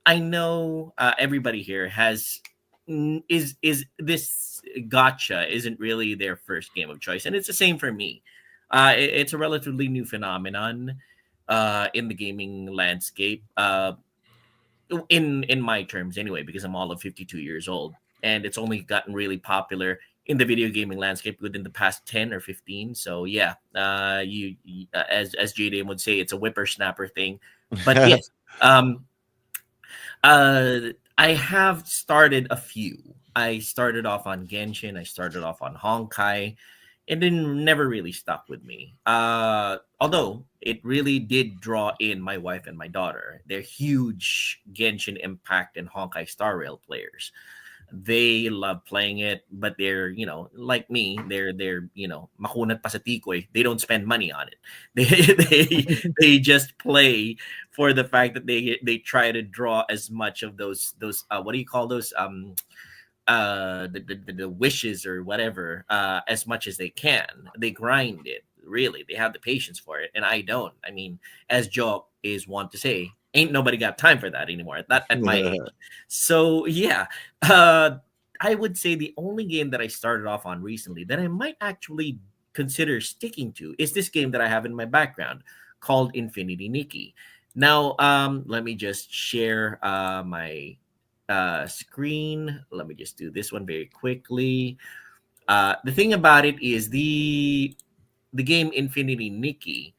I know everybody here has is this gotcha isn't really their first game of choice, and it's the same for me. It's a relatively new phenomenon in the gaming landscape. In my terms anyway, because I'm all of 52 years old, and it's only gotten really popular in the video gaming landscape within the past 10 or 15. So yeah, as JD would say, it's a whippersnapper thing. But yes, um I have started a few. I started off on Genshin, I started off on Honkai. It didn't never really stuck with me. Although it really did draw in my wife and my daughter. They're huge Genshin Impact and Honkai Star Rail players. They love playing it, but they're, like me, they're makunat pa sa tikoy. They don't spend money on it. They just play for the fact that they try to draw as much of those what do you call those the wishes or whatever, as much as they can. They grind it, really. They have the patience for it, and I don't. I mean, as Joe is wont to say, ain't nobody got time for that anymore at my age. So yeah, uh I would say the only game that I started off on recently that I might actually consider sticking to is this game that I have in my background called Infinity Nikki. Now, let me just share my screen. Let me just do this one very quickly. The thing about it is the game Infinity Nikki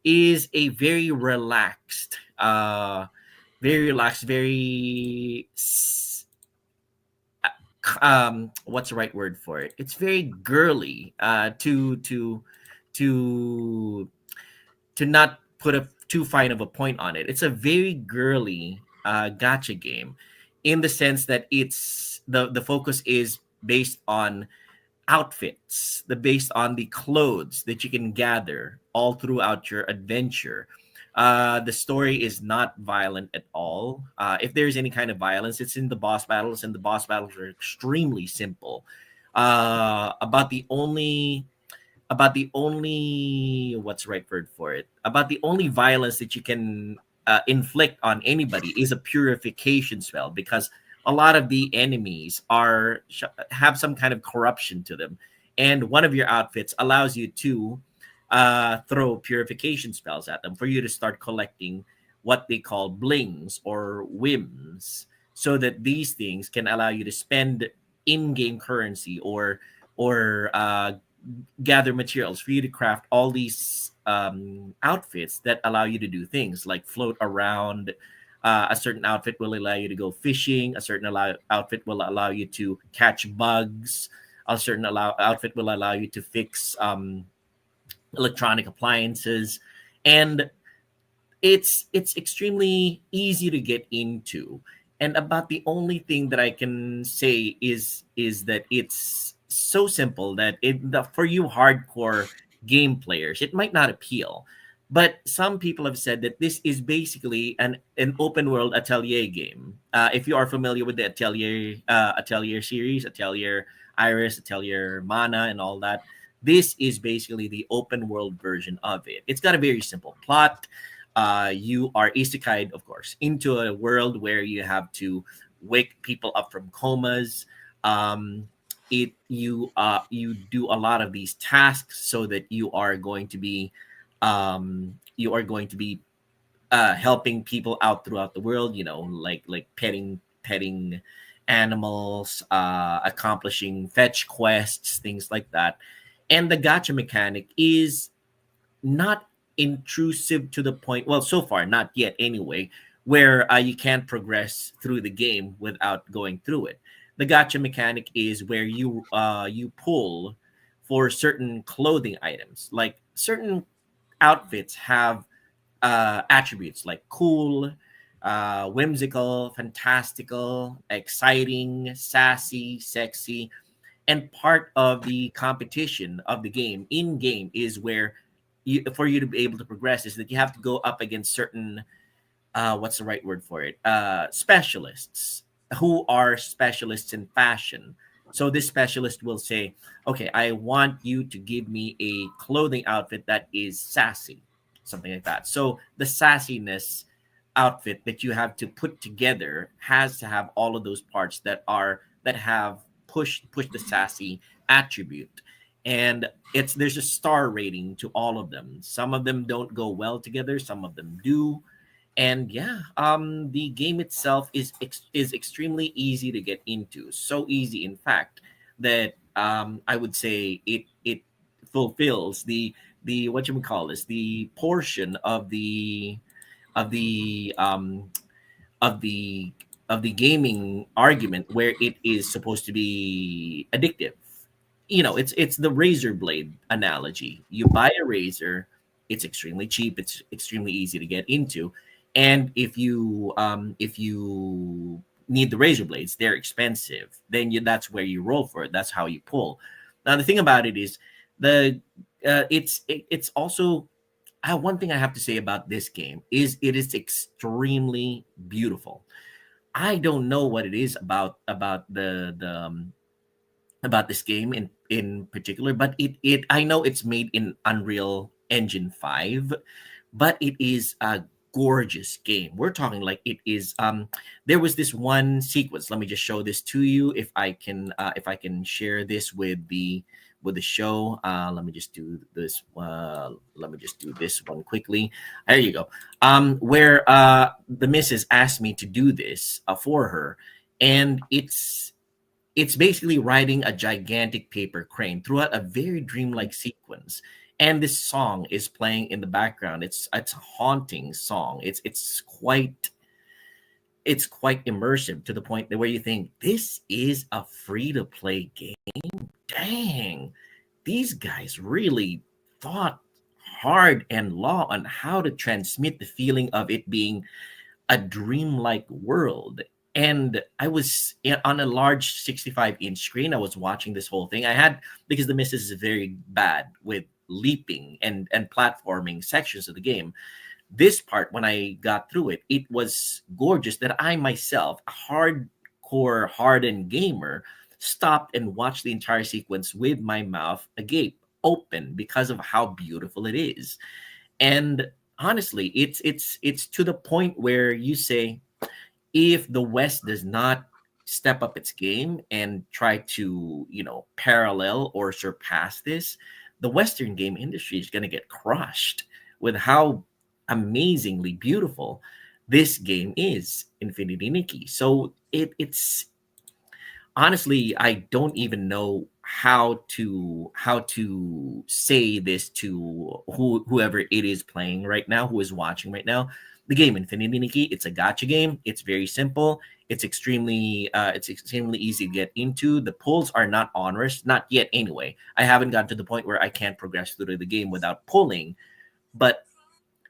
is a very relaxed, what's the right word for it? It's very girly. To to not put a too fine of a point on it. It's a very girly gacha game, in the sense that the focus is based on outfits, the based on the clothes that you can gather all throughout your adventure. The story is not violent at all. If there's any kind of violence, it's in the boss battles, and the boss battles are extremely simple. About the only what's the right word for it? About the only violence that you can inflict on anybody is a purification spell, because a lot of the enemies have some kind of corruption to them, and one of your outfits allows you to throw purification spells at them for you to start collecting what they call blings or whims, so that these things can allow you to spend in-game currency, or gather materials for you to craft all these outfits that allow you to do things like float around. A certain outfit will allow you to go fishing. A certain outfit will allow you to catch bugs. A certain outfit will allow you to fix electronic appliances, and it's extremely easy to get into. And about the only thing that I can say is that it's so simple that for you hardcore game players, it might not appeal. But some people have said that this is basically an open world Atelier game. If you are familiar with the Atelier series, Atelier Iris, Atelier Mana, and all that, this is basically the open world version of it. It's got a very simple plot. You are isekai, of course, into a world where you have to wake people up from comas. You do a lot of these tasks, so that you are going to be helping people out throughout the world. Like petting animals, accomplishing fetch quests, things like that. And the gacha mechanic is not intrusive to the point, well, so far not yet anyway, where you can't progress through the game without going through it. The gacha mechanic is where you pull for certain clothing items. Like, certain outfits have attributes like cool, whimsical, fantastical, exciting, sassy, sexy. And part of the competition of the game in game is where for you to be able to progress, is that you have to go up against certain what's the right word for it, specialists, who are specialists in fashion. So this specialist will say, okay, I want you to give me a clothing outfit that is sassy, something like that. So the sassiness outfit that you have to put together has to have all of those parts that have push the sassy attribute. And it's there's a star rating to all of them. Some of them don't go well together, some of them do. And yeah, the game itself is extremely easy to get into. So easy, in fact, that I would say it fulfills the what you would call this, the portion of the um of the of the gaming argument where it is supposed to be addictive. It's the razor blade analogy. You buy a razor, it's extremely cheap, it's extremely easy to get into, and if you need the razor blades, they're expensive. Then that's where you roll for it. That's how you pull. Now the thing about it is the it's also one thing I have to say about this game is it is extremely beautiful. I don't know what it is about this game in particular, but it I know it's made in Unreal Engine 5, but it is a gorgeous game. We're talking like it is there was this one sequence. Let me just show this to you if I can share this with the show. Let me just do this let me just do this one quickly. There you go. Where the missus asked me to do this for her, and it's basically riding a gigantic paper crane throughout a very dreamlike sequence. And this song is playing in the background. It's a haunting song. It's quite immersive to the point that where you think this is a free to play game. Dang, these guys really thought hard and long on how to transmit the feeling of it being a dreamlike world. And I was on a large 65-inch screen. I was watching this whole thing. I had because the missus is very bad with leaping and platforming sections of the game. This part, when I got through it, it was gorgeous that I myself, a hardcore hardened gamer, stopped and watched the entire sequence with my mouth agape open because of how beautiful it is. And honestly, it's to the point where you say, if the West does not step up its game and try to, parallel or surpass this, the Western game industry is going to get crushed with how amazingly beautiful this game is, Infinity Nikki. So it's honestly, I don't even know how to say this to whoever it is playing right now, who is watching right now. The game Infinity Nikki, it's a gacha game. It's very simple. It's extremely easy to get into. The pulls are not onerous, not yet anyway. I haven't gotten to the point where I can't progress through the game without pulling. But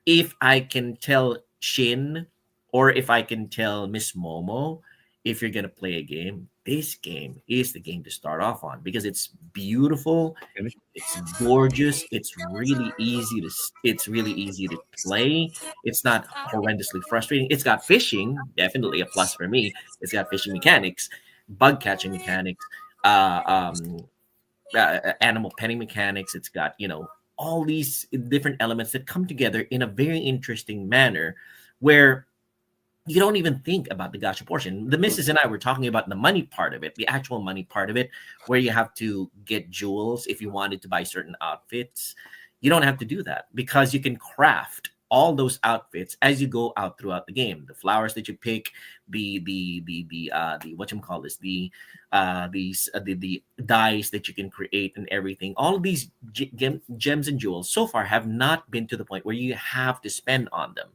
if I can tell Shin or if I can tell Miss Momo, if you're gonna play a game, this game is the game to start off on because it's beautiful, it's gorgeous, it's really easy to play. It's not horrendously frustrating. It's got fishing, definitely a plus for me. It's got fishing mechanics, bug catching mechanics, uh, um, animal penning mechanics. It's got all these different elements that come together in a very interesting manner, where you don't even think about the gacha portion. The missus and I were talking about the money part of it, the actual money part of it, where you have to get jewels if you wanted to buy certain outfits. You don't have to do that because you can craft all those outfits as you go out throughout the game. The flowers that you pick, the what you call this, the dyes that you can create and everything. All of these gems and jewels so far have not been to the point where you have to spend on them.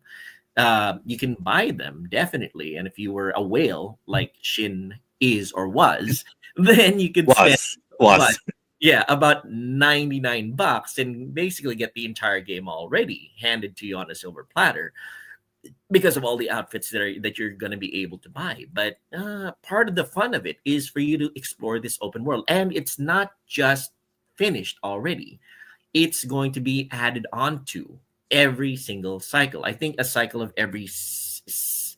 You can buy them definitely, and if you were a whale like Shin is or was, then you could spend Was. about yeah about $99 and basically get the entire game already handed to you on a silver platter because of all the outfits that you're going to be able to buy. But part of the fun of it is for you to explore this open world, and it's not just finished already. It's going to be added onto every single cycle. I think a cycle of every 6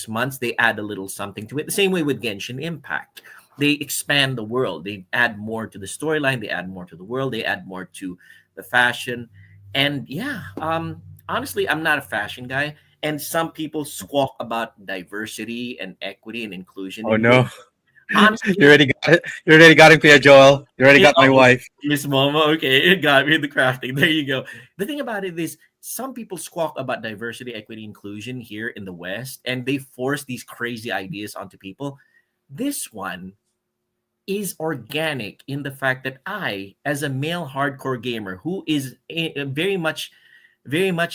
months they add a little something to it. The same way with Genshin Impact, they expand the world. They add more to the storyline. They add more to the world. They add more to the fashion. And yeah, honestly, I'm not a fashion guy. and some people squawk about diversity and equity and inclusion Oh in games. no. You Honestly, already got it. You already got him, Kuya Joel. You already got my oh, wife. Miss Momo, okay, it got me the crafting. There you go. The thing about it is, some people squawk about diversity, equity, inclusion here in the West, and they force these crazy ideas onto people. This one is organic in the fact that I, as a male hardcore gamer who is very much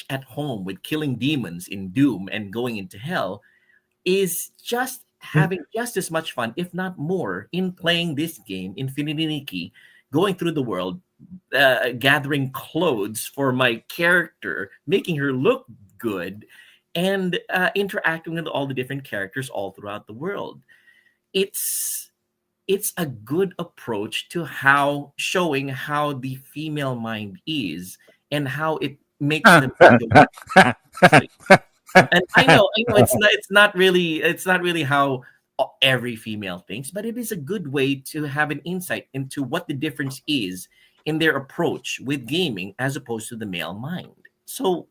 at home with killing demons in Doom and going into hell, is just having just as much fun, if not more, in playing this game, Infinity Nikki, going through the world, gathering clothes for my character, making her look good, and interacting with all the different characters all throughout the world. It's it's a good approach to how showing how the female mind is and how it makes them feel differently. And I know it's not really how every female thinks, but it is a good way to have an insight into what the difference is in their approach with gaming as opposed to the male mind. So,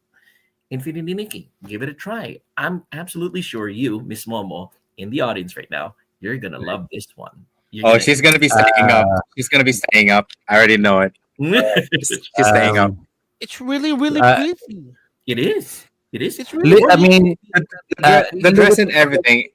Infinity Nikki, give it a try. I'm absolutely sure you, Miss Momo, in the audience right now, you're gonna love this one. You're Oh, gonna. she's gonna be staying up. She's gonna be staying up. I already know it. She's staying up. Um, It's really, really uh, pretty. It is. It is. It's really, I We're really mean, The dress and everything.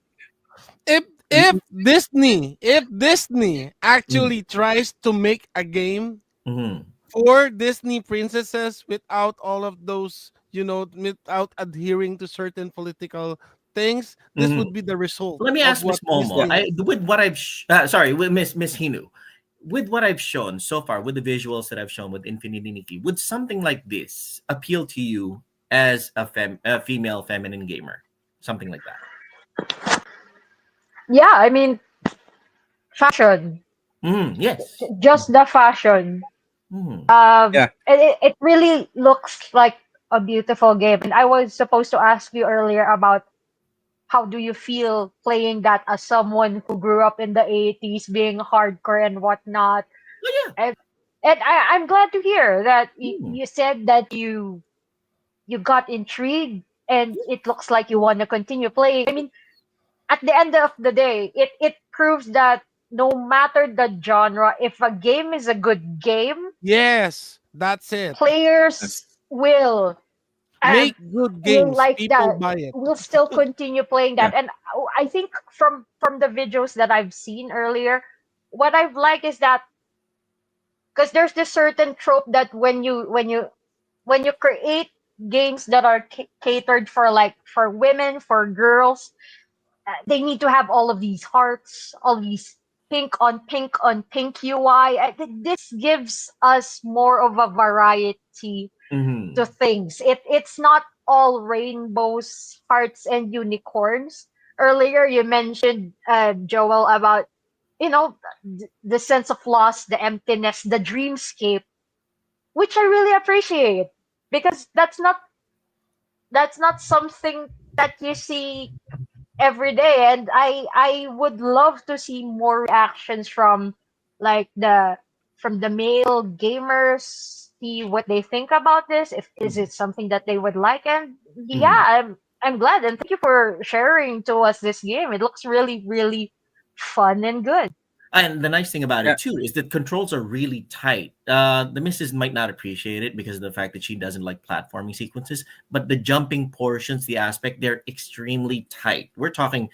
if Disney mm, actually tries to make a game mhm, for Disney princesses without all of those, without adhering to certain political things, this mhm. would be the result Let me of ask what Miss Momo. Yeah. Disney. With what sorry, with Miss Hinu, with what I've shown so far, with the visuals that I've shown with Infinity Nikki, would something like this appeal to you as a female feminine gamer? Something like that. Yeah, I mean, fashion, Yes. just the fashion. Mm-hmm. Yeah. It really looks like a beautiful game. And I was supposed to ask you earlier about how do you feel playing that as someone who grew up in the 80s, being hardcore and whatnot. Oh yeah. And I'm glad to hear that Mm. you said that you got intrigued and it looks like you want to continue playing. I mean, at the end of the day, it proves that no matter the genre, if a game is a good game, Yes, that's it. players Yes. will uh, Make good will games. like People that. buy it. Will still continue playing Yeah. that. And I think from the videos that I've seen earlier, what I've liked is that because there's this certain trope that when you create games that are catered for like for women, for girls, they need to have all of these hearts, all these pink on pink UI. Think this gives us more of a variety Mm-hmm. to things. It's not all rainbows, hearts, and unicorns. Earlier, you mentioned Joel about the sense of loss, the emptiness, the dreamscape, which I really appreciate because that's not something that you see every day, and I would love to see more reactions like from the male gamers, see what they think about this, if is it something that they would like. And Mm-hmm. yeah, I'm glad, and thank you for sharing to us this game. It looks really, really fun and good. And the nice thing about Yeah. it too is that controls are really tight. The missus might not appreciate it because of the fact that she doesn't like platforming sequences, but the jumping portions, the aspect, they're extremely tight. We're talking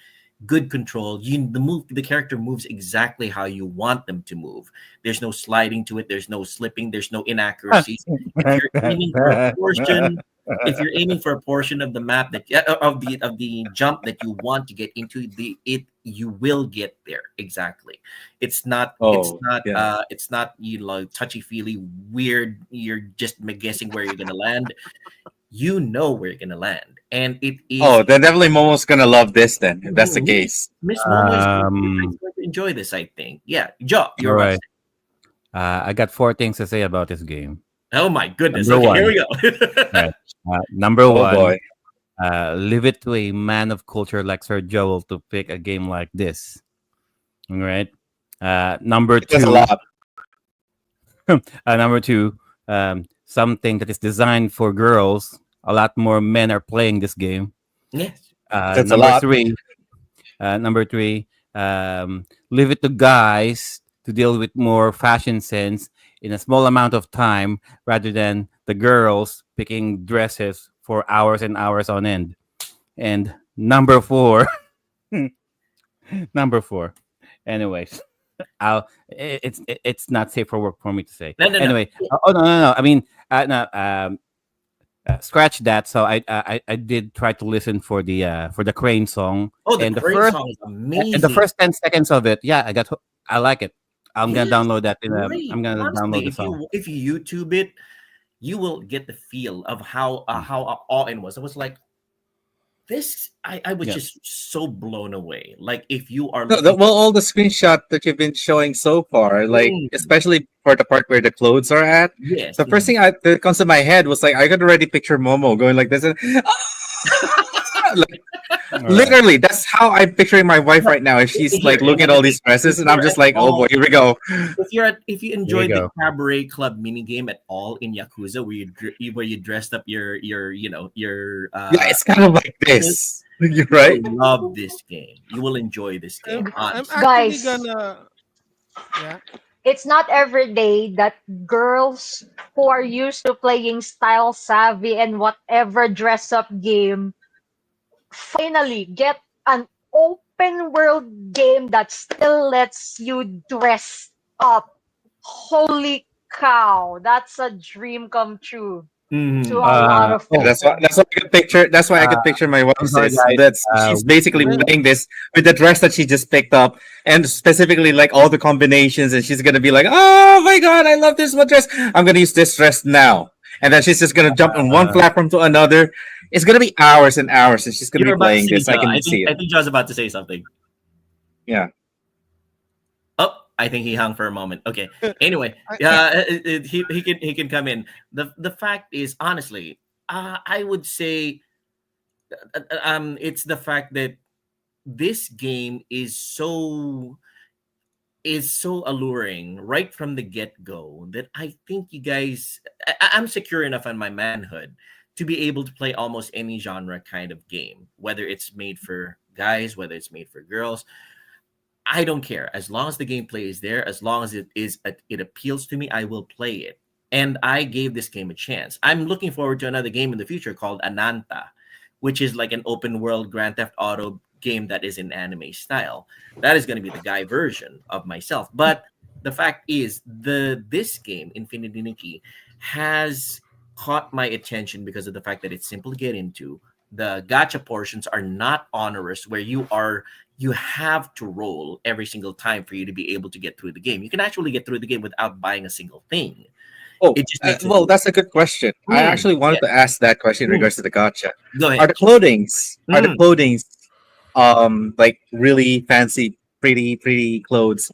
good control. The character moves exactly how you want them to move. There's no sliding to it. There's no slipping. There's no inaccuracies. If you're aiming for a portion, if you're aiming for a portion of the map that of the jump that you want to get into, the it you will get there exactly. Oh, yeah. It's not touchy feely weird. You're just guessing where you're gonna land. You know where you're gonna land, and it is. Oh, then definitely Momo's gonna love this then, if that's the Mhm. case. Miss Momo is um, going to enjoy this, I think. Yeah, Joe, all you're about to right. say. I got four things to say about this game. Oh my goodness. Number Okay, here we one. go. Right. Number Oh one. boy. Leave it to a man of culture like Sir Joel to pick a game like this. All right. Number It does a two. lot. Number two. Something that is designed for girls a lot more men are playing this game. Yes. That's a Number lot. three, number three, leave it to guys to deal with more fashion sense in a small amount of time rather than the girls picking dresses for hours and hours on end. And number four, number four. Anyways, it's not safe for work for me to say. No, no, no. Anyway, oh no, no, no. I mean, no, scratch that. So I did try to listen for the Crane song, Oh, the and the Crane first song is and the amazing. first 10 seconds of it, yeah, I like it. I'm gonna Yes, download that. great. I'm gonna download Honestly, the song. if you YouTube it, you will get the feel of how awe it was. I was like, this. I was Yeah. just so blown away. Like if you are No, looking, well, all the screenshot that you've been showing so far, like Mm, especially for the part where the clothes are at, yes, the first thing that comes to my head was like I could already picture Momo going like this, and, like All right. literally that's how I'm picturing my wife right now. If she's here like looking at another all thing. these dresses, If and I'm you're just at like, oh boy, all, here we go. if you There you enjoyed the go. cabaret club mini game at all in Yakuza, where you dressed up your your Yeah, it's kind of like this. You're you right. will love this game. You will enjoy this game. I'm Honestly. actually Guys, gonna. Yeah. it's not every day that girls who are used to playing style savvy and whatever dress up game finally get an open world game that still lets you dress up. Holy cow, that's a dream come true to Mhm. a lot of Yeah, that's why people. that's why I could picture. That's why I Uh, could picture my wife I'm sorry, says guys. that's she's basically Well, playing this with the dress that she just picked up, and specifically like all the combinations, and she's gonna be like, "Oh my god, I love this one dress. I'm gonna use this dress now." And then she's just gonna jump in one Uh, platform to another. It's gonna be hours and hours, and she's gonna You're be about to playing say this. I Joe. can see it. I think Joe's about to say something. Yeah. Oh, I think he hung for a moment. Okay. Anyway, I, he can come in. The fact is, honestly, I would say, it's the fact that this game is so alluring right from the get go that I think you guys, I'm secure enough on my manhood to be able to play almost any genre kind of game, whether it's made for guys, whether it's made for girls. I don't care as long as the gameplay is there, as long as it appeals to me, I will play it. And I gave this game a chance. I'm looking forward to another game in the future called Ananta, which is like an open world Grand Theft Auto game that is in anime style. That is going to be the guy version of myself. But the fact is, this game, Infinity Nikki, has caught my attention because of the fact that it's simple to get into. The gacha portions are not onerous, where you have to roll every single time for you to be able to get through the game. You can actually get through the game without buying a single thing. Oh, It just makes it. well, that's a good question. I Mm, actually wanted yeah. to ask that question in Mm. regards to the gotcha. Go Are ahead. the Mm. clothings like really fancy, pretty clothes?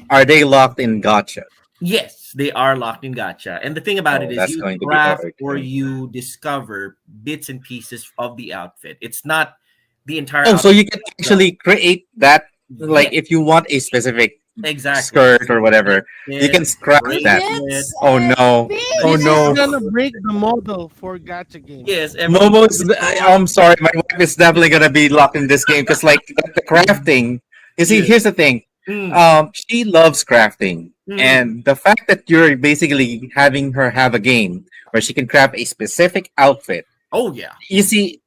Are they locked in gotcha? Yes, they are locked in gacha. And the thing about it Oh, is that's you going to be craft hard. or you discover bits and pieces of the outfit. It's not the entire Oh, so outfit. you can actually create that, like Yes, if you want a specific exactly. skirt or whatever, you can scrap that. Bracelet. Oh no! Oh this is no! gonna break the model for gacha games. Yes, everything. Momo's. I'm sorry, my wife is definitely gonna be locked in this game because, like, the crafting. You see, Yes. here's the thing. Mm, She loves crafting, mm. and the fact that you're basically having her have a game where she can craft a specific outfit. Oh yeah. You see,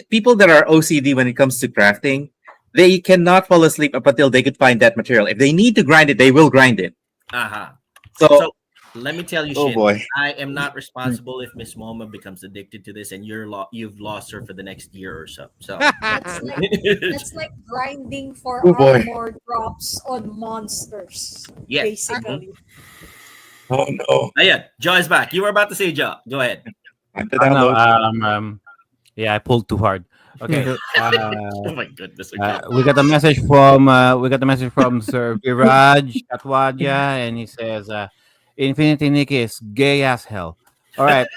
people that are OCD when it comes to crafting, they cannot fall asleep up until they could find that material. If they need to grind it, they will grind it. Uh-huh. So, So let me tell you, oh Shin, boy. I am not responsible if Miss Moma becomes addicted to this and you've lost her for the next year or so. So That's like grinding for Oh boy. armor drops on monsters, yes. basically. Oh no. Yeah, Joe is back. You were about to say Joe. Go ahead. I have to I know. download. Yeah, I pulled too hard. Okay. Oh my goodness. Okay. We got a message from Sir Viraj Katwadia, and he says, "Infinity Nikki is gay as hell." All right.